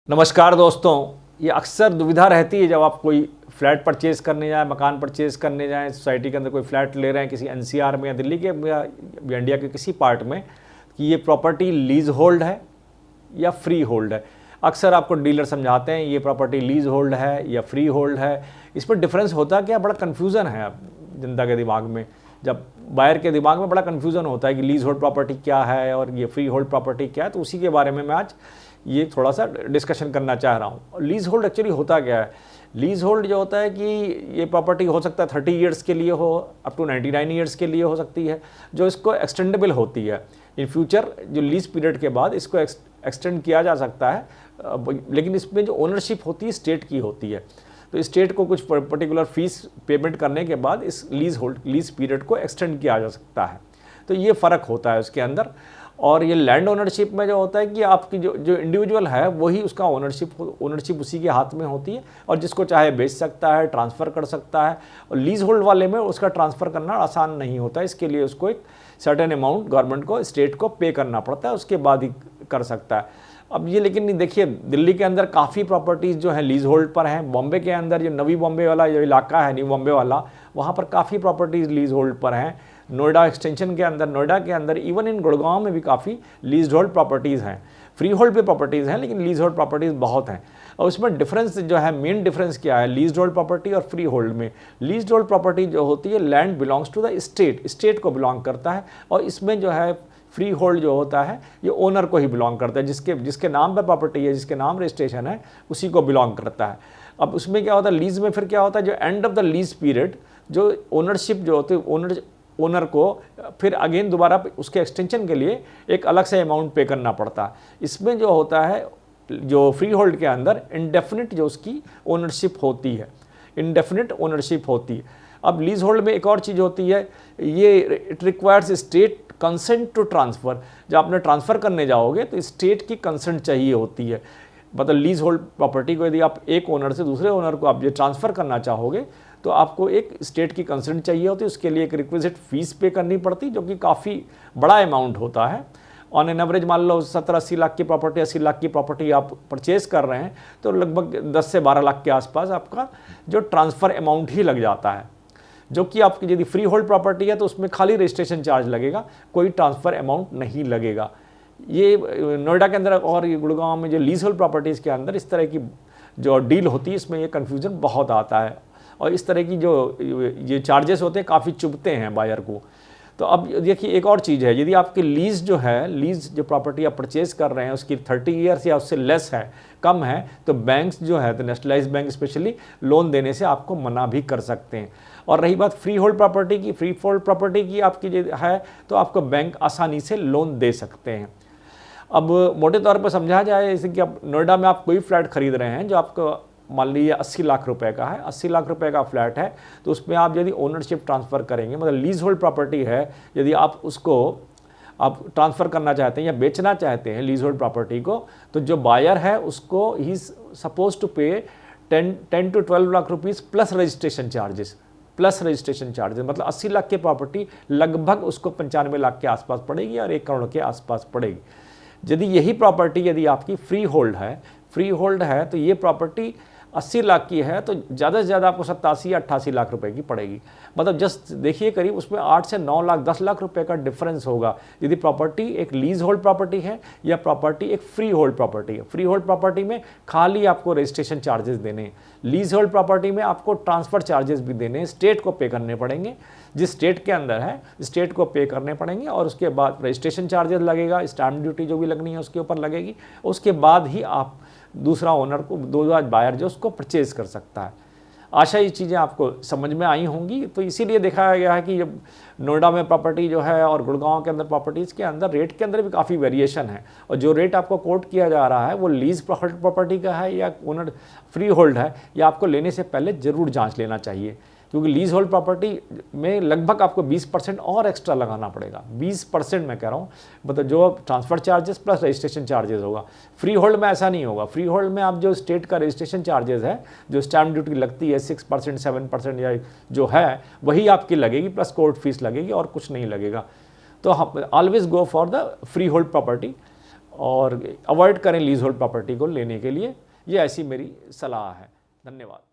नमस्कार दोस्तों, ये अक्सर दुविधा रहती है जब आप कोई फ्लैट परचेज़ करने जाएँ, मकान परचेज़ करने जाएँ, सोसाइटी के अंदर कोई फ्लैट ले रहे हैं किसी एनसीआर में या दिल्ली के या इंडिया के किसी पार्ट में, कि ये प्रॉपर्टी लीज होल्ड है या फ्री होल्ड है। अक्सर आपको डीलर समझाते हैं ये प्रॉपर्टी लीज होल्ड है या फ्री होल्ड है। इसमें डिफरेंस होता क्या, बड़ा कन्फ्यूज़न है जनता के दिमाग में। जब बायर के दिमाग में बड़ा कन्फ्यूज़न होता है कि लीज होल्ड प्रॉपर्टी क्या है और ये फ्री होल्ड प्रॉपर्टी क्या है, तो उसी के बारे में मैं आज ये थोड़ा सा डिस्कशन करना चाह रहा हूँ। लीज होल्ड एक्चुअली होता क्या है? लीज होल्ड जो होता है कि ये प्रॉपर्टी हो सकता है 30 ईयर्स के लिए हो, अप टू 99 ईयर्स के लिए हो सकती है, जो इसको एक्सटेंडेबल होती है। इन फ्यूचर जो लीज पीरियड के बाद इसको एक्सटेंड किया जा सकता है, लेकिन इसमें जो ओनरशिप होती है स्टेट की होती है। तो स्टेट को कुछ पर्टिकुलर फीस पेमेंट करने के बाद इस लीज पीरियड को एक्सटेंड किया जा सकता है। तो ये फ़र्क होता है उसके अंदर। और ये लैंड ओनरशिप में जो होता है कि आपकी जो इंडिविजुअल है वही उसका ओनरशिप उसी के हाथ में होती है और जिसको चाहे बेच सकता है, ट्रांसफ़र कर सकता है। और लीज होल्ड वाले में उसका ट्रांसफ़र करना आसान नहीं होता, इसके लिए उसको एक सर्टेन अमाउंट गवर्नमेंट को, स्टेट को पे करना पड़ता है, उसके बाद ही कर सकता है। अब ये लेकिन देखिए, दिल्ली के अंदर काफ़ी प्रॉपर्टीज़ जो हैं लीज होल्ड पर हैं। बॉम्बे के अंदर जो नवी बॉम्बे वाला जो इलाका है, न्यू बॉम्बे वाला, वहाँ पर काफ़ी प्रॉपर्टीज़ लीज होल्ड पर हैं। नोएडा एक्सटेंशन के अंदर, नोएडा के अंदर, इवन इन गुड़गांव में भी काफ़ी लीज होल्ड प्रॉपर्टीज़ हैं। फ्री होल्ड भी प्रॉपर्टीज़ हैं, लेकिन लीज होल्ड प्रॉपर्टीज़ बहुत हैं। और उसमें डिफरेंस जो है, मेन डिफरेंस क्या है लीज होल्ड प्रॉपर्टी और फ्री होल्ड में? लीज होल्ड प्रॉपर्टी जो होती है, land belongs to the state को बिलोंग करता है। और इसमें जो है फ्री होल्ड जो होता है ये ओनर को ही बिलोंग करता है, जिसके नाम पे प्रॉपर्टी है, जिसके नाम रजिस्ट्रेशन है, उसी को बिलोंग करता है। अब उसमें क्या होता है, लीज में फिर क्या होता है, जो end of the lease period जो ओनरशिप जो होती है, ओनर को फिर अगेन दोबारा उसके एक्सटेंशन के लिए एक अलग से अमाउंट पे करना पड़ता है। इसमें जो होता है, जो फ्री होल्ड के अंदर इंडेफिनिट जो उसकी ओनरशिप होती है, इंडेफिनिट ओनरशिप होती है। अब लीज होल्ड में एक और चीज़ होती है, ये it requires state consent to transfer. जब आपने ट्रांसफ़र करने जाओगे तो स्टेट की कंसेंट चाहिए होती है। मतलब लीज होल्ड प्रॉपर्टी को यदि आप एक ओनर से दूसरे ओनर को आप ये ट्रांसफ़र करना चाहोगे तो आपको एक स्टेट की कंसेंट चाहिए होती है। उसके लिए एक रिक्विजिट फ़ीस पे करनी पड़ती, जो कि काफ़ी बड़ा अमाउंट होता है। ऑन एन एवरेज मान लो 70-80 लाख की प्रॉपर्टी, 80 लाख की प्रॉपर्टी आप परचेज़ कर रहे हैं तो लगभग 10 से 12 लाख के आसपास आपका जो ट्रांसफ़र अमाउंट ही लग जाता है। जो कि आपकी यदि फ्री होल्ड प्रॉपर्टी है तो उसमें खाली रजिस्ट्रेशन चार्ज लगेगा, कोई ट्रांसफ़र अमाउंट नहीं लगेगा। ये नोएडा के अंदर और ये गुड़गांव में जो लीज होल्ड प्रॉपर्टीज़ के अंदर इस तरह की जो डील होती है, इसमें ये कन्फ्यूज़न बहुत आता है और इस तरह की जो ये चार्जेस होते हैं काफ़ी चुभते हैं बायर को। तो अब देखिए, एक और चीज़ है, यदि आपकी लीज़ जो है, लीज़ जो प्रॉपर्टी आप परचेज़ कर रहे हैं उसकी 30 ईयर्स या उससे लेस है, कम है, तो बैंक्स जो है, तो नेशनलाइज बैंक स्पेशली लोन देने से आपको मना भी कर सकते हैं। और रही बात फ्री होल्ड प्रॉपर्टी की, फ्री होल्ड प्रॉपर्टी की आपकी जो है तो आपको बैंक आसानी से लोन दे सकते हैं। अब मोटे तौर पर समझा जाए, जैसे कि अब नोएडा में आप कोई फ्लैट खरीद रहे हैं जो आपको मान लीजिए 80 लाख रुपए का है, 80 लाख रुपए का फ्लैट है, तो उसमें आप यदि ओनरशिप ट्रांसफ़र करेंगे, मतलब लीज होल्ड प्रॉपर्टी है, यदि आप उसको आप ट्रांसफ़र करना चाहते हैं या बेचना चाहते हैं लीज होल्ड प्रॉपर्टी को, तो जो बायर है उसको ही सपोज टू पे 10 to 12 lakh rupees plus registration charges, मतलब 80 लाख की प्रॉपर्टी लगभग उसको 95 लाख के आसपास पड़ेगी और 1 करोड़ के आसपास पड़ेगी। यदि यही प्रॉपर्टी यदि आपकी फ्री होल्ड है तो ये प्रॉपर्टी 80 लाख की है तो ज़्यादा से ज़्यादा आपको 87 या 88 लाख रुपए की पड़ेगी। मतलब जस्ट देखिए, करीब उसमें 8 से 9 लाख 10 लाख रुपए का डिफरेंस होगा यदि प्रॉपर्टी एक लीज होल्ड प्रॉपर्टी है या प्रॉपर्टी एक फ्री होल्ड प्रॉपर्टी है। फ्री होल्ड प्रॉपर्टी में खाली आपको रजिस्ट्रेशन चार्जेस देने हैं, लीज होल्ड प्रॉपर्टी में आपको ट्रांसफ़र चार्जेस भी देने हैं, स्टेट को पे करने पड़ेंगे, जिस स्टेट के अंदर है स्टेट को पे करने पड़ेंगे और उसके बाद रजिस्ट्रेशन चार्जेस लगेगा, स्टैम्प ड्यूटी जो भी लगनी है उसके ऊपर लगेगी। उसके बाद ही आप दूसरा ओनर को, दूसरा बायर जो उसको परचेज़ कर सकता है। आशा ये चीज़ें आपको समझ में आई होंगी। तो इसीलिए दिखाया गया है कि जब नोएडा में प्रॉपर्टी जो है और गुड़गांव के अंदर प्रॉपर्टीज़ के अंदर रेट के अंदर भी काफ़ी वेरिएशन है, और जो रेट आपको कोट किया जा रहा है वो लीज प्रॉपर्टी का है या ओनर फ्री होल्ड है, या आपको लेने से पहले ज़रूर जाँच लेना चाहिए, क्योंकि लीज होल्ड प्रॉपर्टी में लगभग आपको 20% और एक्स्ट्रा लगाना पड़ेगा। 20% मैं कह रहा हूँ, मतलब जो transfer charges plus registration charges होगा। फ्री होल्ड में ऐसा नहीं होगा। फ्री होल्ड में आप जो स्टेट का रजिस्ट्रेशन चार्जेस है, जो स्टैम्प ड्यूटी लगती है 6%, 7% या जो है वही आपकी लगेगी, प्लस कोर्ट फीस लगेगी और कुछ नहीं लगेगा। तो always go for the free hold property. और अवॉइड करें लीज होल्ड प्रॉपर्टी को लेने के लिए। ये ऐसी मेरी सलाह है। धन्यवाद।